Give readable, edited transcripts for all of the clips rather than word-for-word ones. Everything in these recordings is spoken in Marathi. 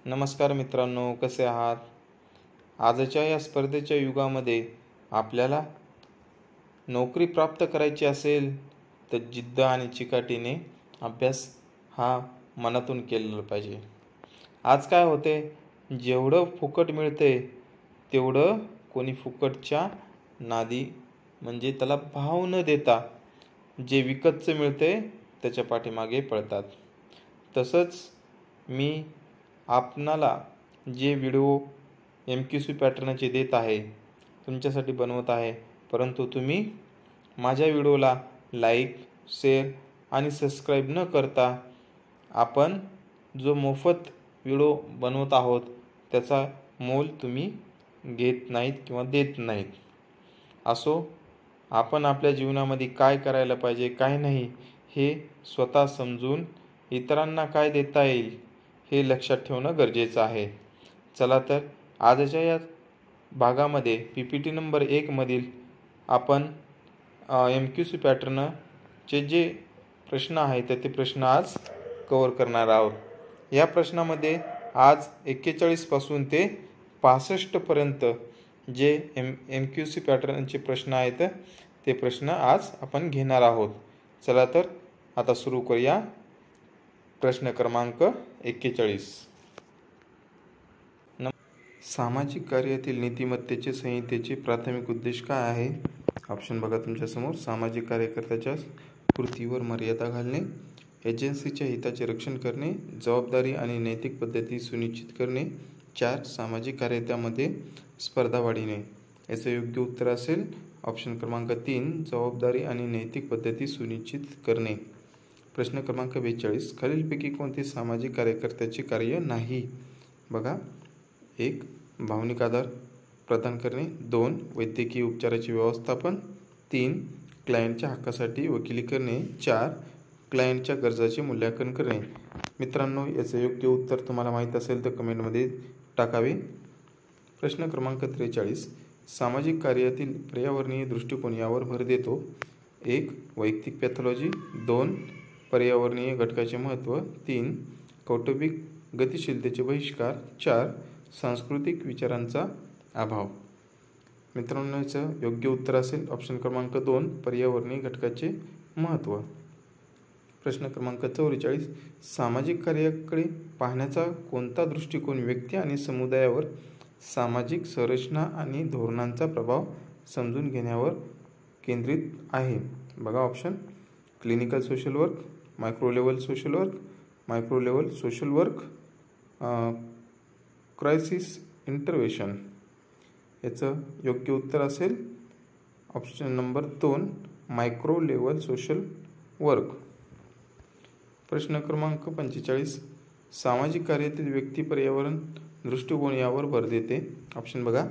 नमस्कार मित्रांनो, कसे आहात? आजच्या या स्पर्धेच्या युगामध्ये आपल्याला नोकरी प्राप्त करायची असेल तर जिद्द आणि चिकाटीने अभ्यास हा मनातून केलेला पाहिजे. आज काय होते, जेवढं फुकट मिळते तेवढं कोणी फुकटच्या नादी म्हणजे त्याला भाव न देता जे विकतचं मिळते त्याच्या पाठीमागे पळतात. तसंच मी आपणाला जे व्हिडिओ MQC पॅटर्नचे देत आहे तुमच्यासाठी बनवत आहे, परंतु तुम्ही माझ्या व्हिडिओला लाईक, शेअर आणि सबस्क्राईब न करता आपण जो मोफत व्हिडिओ बनवत आहोत त्याचा मोल तुम्ही घेत नाहीत किंवा देत नाहीत. असो, आपण आपल्या जीवनामध्ये काय करायला पाहिजे, काय नाही हे स्वतः समजून इतरांना काय देता येईल हे लक्षात ठेवणं गरजेचं आहे. चला तर आजच्या या भागामध्ये PPT नंबर 1 मधील आपण MQC पॅटर्नचे जे प्रश्न आहेत ते प्रश्न आज कव्हर करणार आहोत. या प्रश्नामध्ये आज 41 पासून ते 65 पर्यंत जे MQC पॅटर्नचे प्रश्न आहेत ते प्रश्न आज आपण घेणार आहोत. चला तर आता सुरू करूया. प्रश्न क्रमांक 41. सामाजिक कार्यातील नीतिमत्तेचे संहितेचे प्राथमिक उद्देश काय आहे? ऑप्शन बघा तुमच्यासमोर. सामाजिक कार्यकर्त्याच्या कृतीवर मर्यादा घालणे, एजन्सीच्या हिताचे रक्षण करणे, जबाबदारी आणि नैतिक पद्धती सुनिश्चित करणे. 4. सामाजिक कार्यकर्त्यामध्ये स्पर्धा वाढविणे. याचं योग्य उत्तर असेल ऑप्शन क्रमांक 3, जबाबदारी आणि नैतिक पद्धती सुनिश्चित करणे. प्रश्न क्रमांक 42. खालीलपैकी कोणते सामाजिक कार्यकर्त्याचे कार्य नाही? बघा. 1. भावनिक आधार प्रदान करणे. 2. वैद्यकीय उपचाराचे व्यवस्थापन. 3. क्लायंटच्या हक्कासाठी वकिली करणे. 4. क्लायंटच्या गरजाचे मूल्यांकन करणे. मित्रांनो, याचं योग्य उत्तर तुम्हाला माहीत असेल तर कमेंटमध्ये टाकावे. प्रश्न क्रमांक 43. सामाजिक कार्यातील पर्यावरणीय दृष्टिकोन यावर भर देतो. 1. वैयक्तिक पॅथॉलॉजी. 2. पर्यावरणीय घटकाचे महत्त्व. 3. कौटुंबिक गतिशीलतेचे बहिष्कार. 4. सांस्कृतिक विचारांचा अभाव. मित्रांनो, याचं योग्य उत्तर असेल ऑप्शन क्रमांक 2, पर्यावरणीय घटकाचे महत्त्व. प्रश्न क्रमांक 44. सामाजिक कार्याकडे पाहण्याचा कोणता दृष्टिकोन व्यक्ती आणि समुदायावर सामाजिक संरचना आणि धोरणांचा प्रभाव समजून घेण्यावर केंद्रित आहे? बघा option. Clinical social work, micro level social work, micro level social work, crisis intervention. याचं योग्य उत्तर असेल option number 2, micro level social work. प्रश्न क्रमांक 45. सामाजिक कार्यातील व्यक्ती पर्यावरण दृष्टिकोन यावर भर देते. ऑप्शन बघा.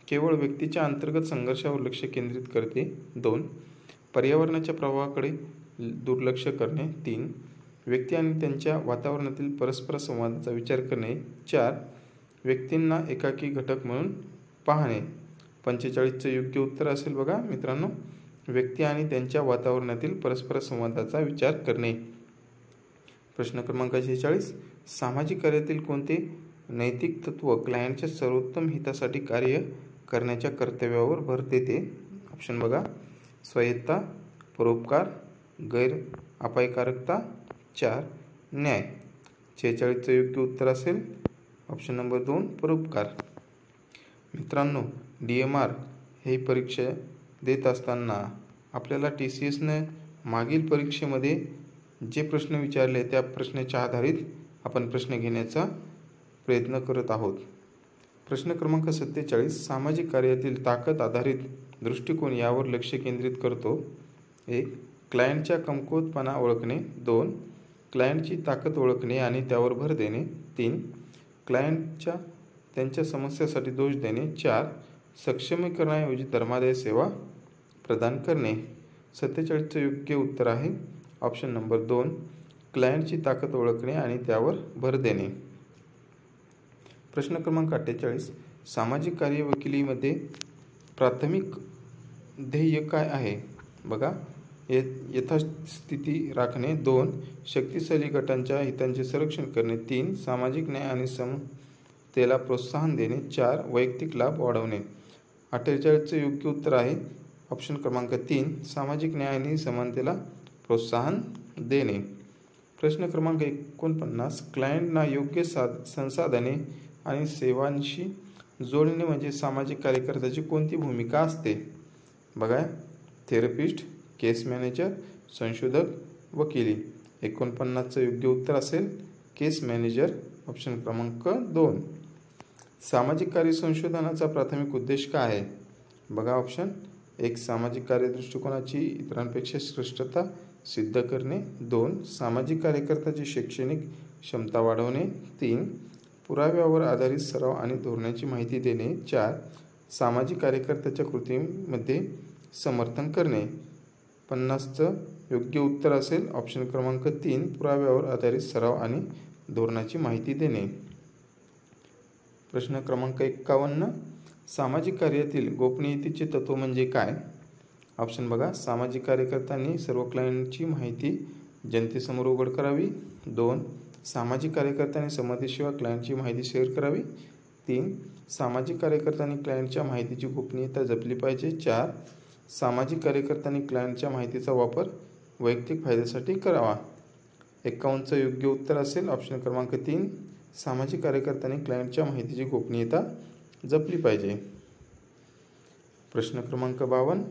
केवळ व्यक्तीच्या अंतर्गत संघर्षावर लक्ष केंद्रित करते. 2. पर्यावरणाच्या प्रभावाकडे दुर्लक्ष करणे. 3. व्यक्ती आणि त्यांच्या वातावरणातील परस्पर संवादाचा विचार करणे. 4. व्यक्तींना एकाकी घटक म्हणून पाहणे. 45चं योग्य उत्तर असेल बघा मित्रांनो, व्यक्ती आणि त्यांच्या वातावरणातील परस्पर संवादाचा विचार करणे. प्रश्न क्रमांक 46. सामाजिक कार्यातील कोणते नैतिक तत्व क्लायंटच्या सर्वोत्तम हितासाठी कार्य करण्याच्या कर्तव्यावर भर देते? ऑप्शन बघा. स्वायत्तता, परोपकार, गैर अपायकारकता. 4. न्याय. 46चं योग्य उत्तर असेल ऑप्शन नंबर 2, परोपकार. मित्रांनो, DMR ही परीक्षा देत असताना आपल्याला TCSने मागील परीक्षेमध्ये जे प्रश्न विचारले त्या प्रश्नाच्या आधारित आपण प्रश्न घेण्याचा प्रयत्न करत आहोत. प्रश्न क्रमांक 47. सामाजिक कार्यातील ताकद आधारित दृष्टिकोन यावर लक्ष केंद्रित करतो. 1. क्लायंटच्या कमकुवतपणा ओळखणे. 2. क्लायंटची ताकद ओळखणे आणि त्यावर भर देणे. 3. क्लायंटच्या त्यांच्या समस्यासाठी दोष देणे. 4. सक्षमीकरणाऐवजी धर्मादाय सेवा प्रदान करणे. 47चं योग्य उत्तर आहे ऑप्शन नंबर 2, क्लायंटची ताकद ओळखणे आणि त्यावर भर देणे. प्रश्न क्रमांक 48. सामाजिक कार्य वकिलीमध्ये प्राथमिक ध्येय काय आहे? बघा. यथास्थिती राखणे. 2 शक्तिशाली गटांच्या हितांचे संरक्षण करणे. 3 सामाजिक न्याय आणि समतेला प्रोत्साहन देणे. 4 वैयक्तिक लाभ वाढवणे. 48चे योग्य उत्तर आहे ऑप्शन क्रमांक 3 सामाजिक न्याय आणि समानतेला प्रोत्साहन देणे. प्रश्न क्रमांक 49 क्लायंटना योग्य संसाधने आणि सेवांशी जोडणे म्हणजे सामाजिक कार्यकर्त्याची कोणती भूमिका असते? बघा, थेरपिस्ट, केस मॅनेजर, संशोधक, वकिली. 49चं योग्य उत्तर असेल केस मॅनेजर ऑप्शन क्रमांक 2. सामाजिक कार्य संशोधनाचा प्राथमिक उद्देश काय आहे? बघा ऑप्शन 1 सामाजिक कार्य दृष्टिकोनाची इतरांपेक्षा श्रेष्ठता सिद्ध करणे. 2 सामाजिक कार्यकर्त्याची शैक्षणिक क्षमता वाढवणे. 3 पुराव्यावर आधारित सराव आणि धोरणाची माहिती देणे. 4 सामाजिक कार्यकर्त्याच्या कृतीमध्ये समर्थन करणे. 50चं योग्य उत्तर असेल ऑप्शन क्रमांक 3 पुराव्यावर आधारित सराव आणि धोरणाची माहिती देणे. प्रश्न क्रमांक 51 सामाजिक कार्यातील गोपनीयतेचे तत्व म्हणजे काय? ऑप्शन बघा, सामाजिक कार्यकर्त्यांनी सर्व क्लायंटची माहिती जनतेसमोर उघड करावी. 2 सामाजिक कार्यकर्त्यांनी संमतीशिवाय क्लायंटची माहिती शेअर करावी. 3 सामाजिक कार्यकर्त्यांनी क्लायंटच्या माहितीची गोपनीयता जपली पाहिजे. 4 सामाजिक कार्यकर्त्यांनी क्लायंटच्या माहितीचा वापर वैयक्तिक फायद्यासाठी करावा. 51चं योग्य उत्तर असेल ऑप्शन क्रमांक 3 सामाजिक कार्यकर्त्यांनी क्लायंटच्या माहितीची गोपनीयता जपली पाहिजे. प्रश्न क्रमांक 52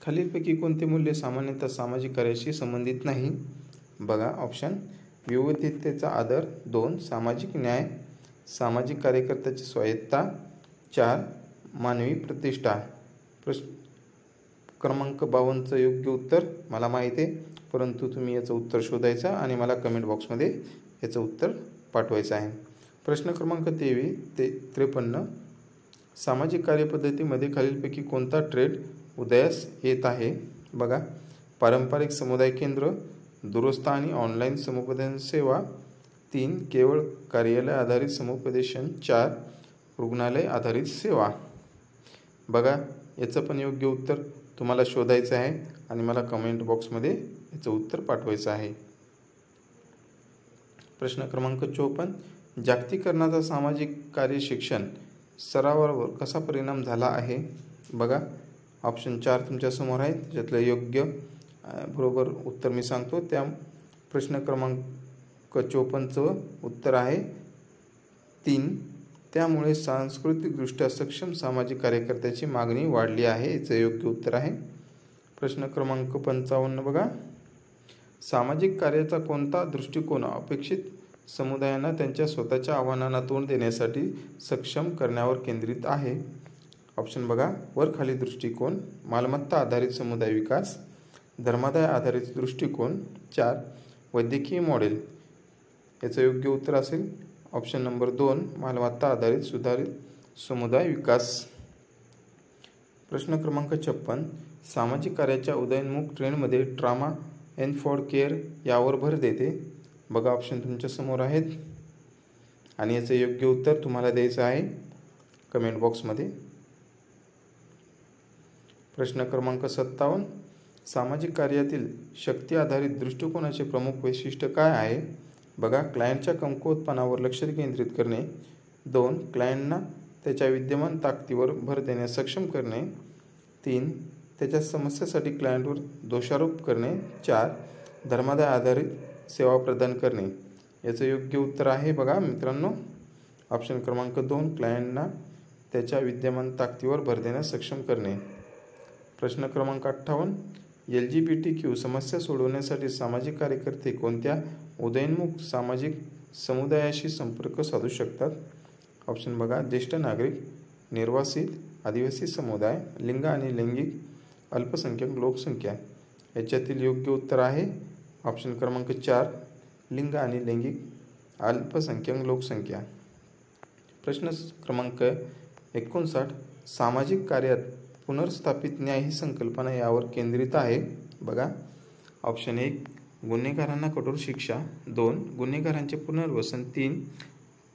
खालीलपैकी कोणते मूल्य सामान्यतः सामाजिक कार्याशी संबंधित नाही? बघा ऑप्शन विविधतेचा आदर. 2 सामाजिक न्याय. सामाजिक कार्यकर्त्याची स्वायत्ता. 4 मानवी प्रतिष्ठा. प्रश्न क्रमांक 52चं योग्य उत्तर मला माहिती आहे, परंतु तुम्ही याचं उत्तर शोधायचं आणि मला कमेंट बॉक्समध्ये याचं उत्तर पाठवायचं आहे. प्रश्न क्रमांक 53 सामाजिक कार्यपद्धतीमध्ये खालीलपैकी कोणता ट्रेड उदयास येत आहे? बघा, पारंपरिक समुदाय केंद्र, दूरस्थ आणि ऑनलाईन समुपदेशन सेवा. 3 केवळ कार्यालय आधारित समुपदेशन. 4 रुग्णालय आधारित सेवा. बघा, याचं पण योग्य उत्तर तुम्हाला शोधायचं आहे आणि मला कमेंट बॉक्समध्ये याचं उत्तर पाठवायचं आहे. प्रश्न क्रमांक 54 जागतिकीकरणाचा सामाजिक कार्य शिक्षण सरावावर कसा परिणाम झाला आहे? बघा, ऑप्शन 4 तुमच्यासमोर आहेत, ज्यातलं योग्य बरोबर उत्तर मी सांगतो. त्या प्रश्न क्रमांक 54चं उत्तर आहे 3 त्यामुळे सांस्कृतिकदृष्ट्या सक्षम सामाजिक कार्यकर्त्याची मागणी वाढली आहे. याचं योग्य उत्तर आहे. प्रश्न क्रमांक 55 बघा, सामाजिक कार्याचा कोणता दृष्टिकोन अपेक्षित समुदायांना त्यांच्या स्वतःच्या आव्हानांना तोंड देण्यासाठी सक्षम करण्यावर केंद्रित आहे? ऑप्शन बघा, वर खाली दृष्टिकोन. मालमत्ता आधारित समुदाय विकास. धर्मादाय आधारित दृष्टिकोन. 4 वैद्यकीय मॉडेल. याचं योग्य उत्तर असेल ऑप्शन नंबर 2 मालमत्ता आधारित सुधारित समुदाय विकास. प्रश्न क्रमांक 56 सामाजिक कार्याच्या उदयोन्मुख ट्रेंडमध्ये ट्रॉमा इन्फॉर्म्ड केअर यावर भर देते. बघा, ऑप्शन तुमच्या समोर आहेत आणि याचं योग्य उत्तर तुम्हाला द्यायचं आहे कमेंट बॉक्समध्ये. प्रश्न क्रमांक 57 सामाजिक कार्यातील शक्ती आधारित दृष्टिकोनाचे प्रमुख वैशिष्ट्य काय आहे? बघा, क्लायंटच्या कमकुवतपणावर लक्ष केंद्रित करणे. 2 क्लायंटना त्याच्या विद्यमान ताकदीवर भर देण्यास सक्षम करणे. 3 त्याच्या समस्येसाठी क्लायंटवर दोषारोप करणे. 4 धर्मादाय आधारित सेवा प्रदान करणे. याचं योग्य उत्तर आहे बघा मित्रांनो ऑप्शन क्रमांक 2 क्लायंटना त्याच्या विद्यमान ताकदीवर भर देण्यास सक्षम करणे. प्रश्न क्रमांक 58 LGBTQ समस्या सोडवण्यासाठी सामाजिक कार्यकर्ते कोणत्या उदयोन्मुख सामाजिक समुदायाशी संपर्क साधू शकतात? ऑप्शन बघा, ज्येष्ठ नागरिक, निर्वासित, आदिवासी समुदाय, लिंग आणि लैंगिक अल्पसंख्याक लोकसंख्या. याच्यातील योग्य उत्तर आहे ऑप्शन क्रमांक 4 लिंग आणि लैंगिक अल्पसंख्याक लोकसंख्या. प्रश्न क्रमांक 59 सामाजिक कार्यात पुनर्स्थापित न्याय ही संकल्पना यावर केंद्रित आहे. बघा, ऑप्शन 1 गुन्हेगारांना कठोर शिक्षा. 2 गुन्हेगारांचे पुनर्वसन. 3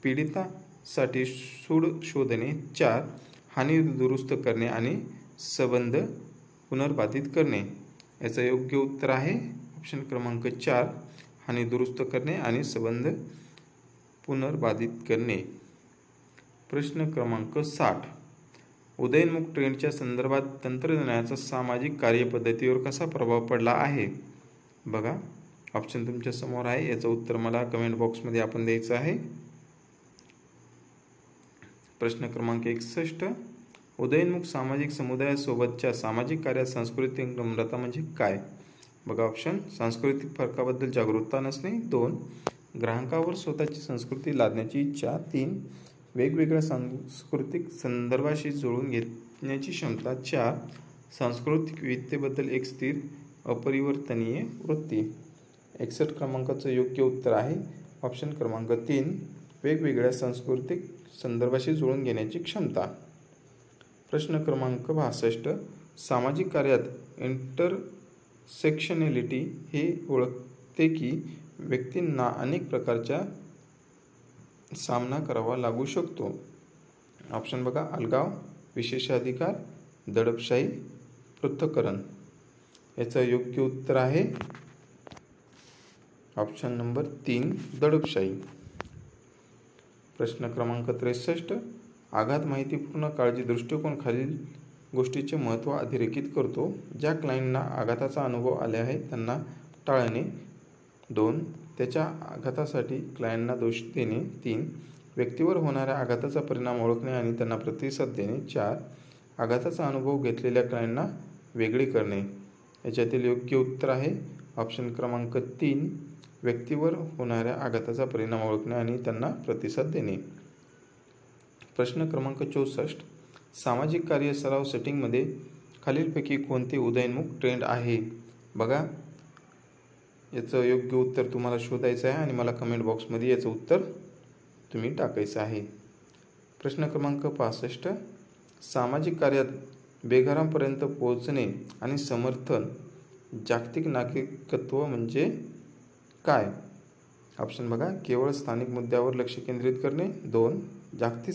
पीडितासाठी सूड शोधणे. 4 हानी दुरुस्त करणे आणि संबंध पुनर्बाधित करणे. याचं योग्य उत्तर आहे ऑप्शन क्रमांक 4, हानी दुरुस्त करणे आणि संबंध पुनर्बाधित करणे. प्रश्न क्रमांक 60. उदयोन्मुख ट्रेंडच्या संदर्भात तंत्रज्ञानाचा सामाजिक कार्यपद्धतीवर कसा प्रभाव पडला आहे? बघा, ऑप्शन तुमच्या समोर आहे. याचं उत्तर मला कमेंट बॉक्समध्ये आपण द्यायचं आहे. प्रश्न क्रमांक 61. उदयोन्मुख सामाजिक समुदायासोबतच्या सामाजिक कार्यात सांस्कृतिक नम्रता म्हणजे काय? बघा ऑप्शन. सांस्कृतिक फरकाबद्दल जागरूकता नसणे. 2. ग्राहकावर स्वतःची संस्कृती लादण्याची इच्छा. 3. वेगवेगळ्या सांस्कृतिक संदर्भाशी जुळवून घेण्याची क्षमता. 4. सांस्कृतिक विविधतेबद्दल एक स्थिर अपरिवर्तनीय वृत्ती. 61 क्रमांकाचं योग्य उत्तर आहे ऑप्शन क्रमांक 3, वेगवेगळ्या सांस्कृतिक संदर्भाशी जुळवून घेण्याची क्षमता. प्रश्न क्रमांक 62. सामाजिक कार्यात इंटरसेक्शनॅलिटी हे ओळखते की व्यक्तींना अनेक प्रकारच्या सामना करावा लागू शकतो. ऑप्शन बघा. अलगाव, विशेषाधिकार, दडपशाही, पृथक्करण. याचं योग्य उत्तर आहे ऑप्शन नंबर 3, दडपशाही. प्रश्न क्रमांक 63. आघात माहितीपूर्ण काळजी दृष्टिकोन खालील गोष्टीचे महत्त्व अधोरेखित करतो. ज्या क्लायंटना आघाताचा अनुभव आले आहे त्यांना टाळणे. 2. त्याच्या आघातासाठी क्लायंटना दोष देणे. 3. व्यक्तीवर होणाऱ्या आघाताचा परिणाम ओळखणे आणि त्यांना प्रतिसाद देणे. 4. आघाताचा अनुभव घेतलेल्या क्लायंटना वेगळे करणे. याच्यातील योग्य उत्तर आहे ऑप्शन क्रमांक 3, व्यक्तीवर होणाऱ्या आघाताचा परिणाम ओळखणे आणि त्यांना प्रतिसाद देणे. प्रश्न क्रमांक 64. सामाजिक कार्य सराव सेटिंगमध्ये खालीलपैकी कोणते उदयोन्मुख ट्रेंड आहे? बघा, याचं योग्य उत्तर तुम्हाला शोधायचं आहे आणि मला कमेंट बॉक्समध्ये याचं उत्तर तुम्ही टाकायचं आहे. प्रश्न क्रमांक 65. सामाजिक कार्यात बेघरांपर्यंत पोहोचणे आणि समर्थन जागतिक नागरिकत्व म्हणजे काय? ऑप्शन बघा. केवळ स्थानिक मुद्द्यावर लक्ष केंद्रित करणे. 2. जागतिक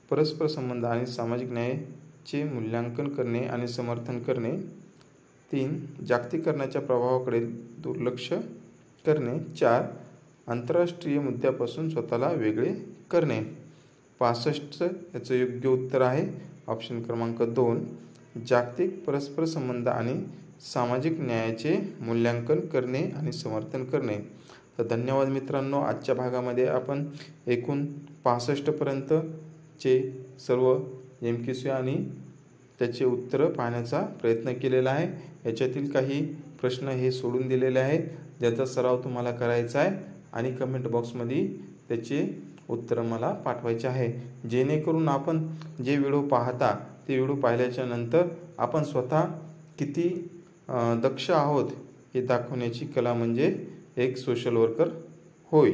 परस्पर संबंध आणि सामाजिक न्यायाचे मूल्यांकन करणे आणि समर्थन करणे. 3. जागतिकीकरणाच्या प्रभावाकडे दुर्लक्ष करणे. 4. आंतरराष्ट्रीय मुद्द्यापासून स्वतःला वेगळे करणे. 65 याचं योग्य उत्तर आहे ऑप्शन क्रमांक 2, जागतिक परस्पर संबंध आणि सामाजिक न्यायाचे मूल्यांकन करणे आणि समर्थन करणे. तर धन्यवाद मित्रांनो. आजच्या भागामध्ये आपण एकूण 65 पर्यंतचे सर्व MQC आणि त्याचे उत्तरं पाहण्याचा प्रयत्न केलेला आहे. याच्यातील काही प्रश्न हे सोडून दिलेले आहेत ज्याचा सराव तुम्हाला करायचा आहे आणि कमेंट बॉक्समध्ये त्याचे उत्तरं मला पाठवायचे आहे. जेणेकरून आपण जे व्हिडिओ पाहता ते व्हिडिओ पाहिल्याच्या नंतर आपण स्वतः किती दक्ष आहोत हे दाखवण्याची कला म्हणजे एक सोशल वर्कर होय.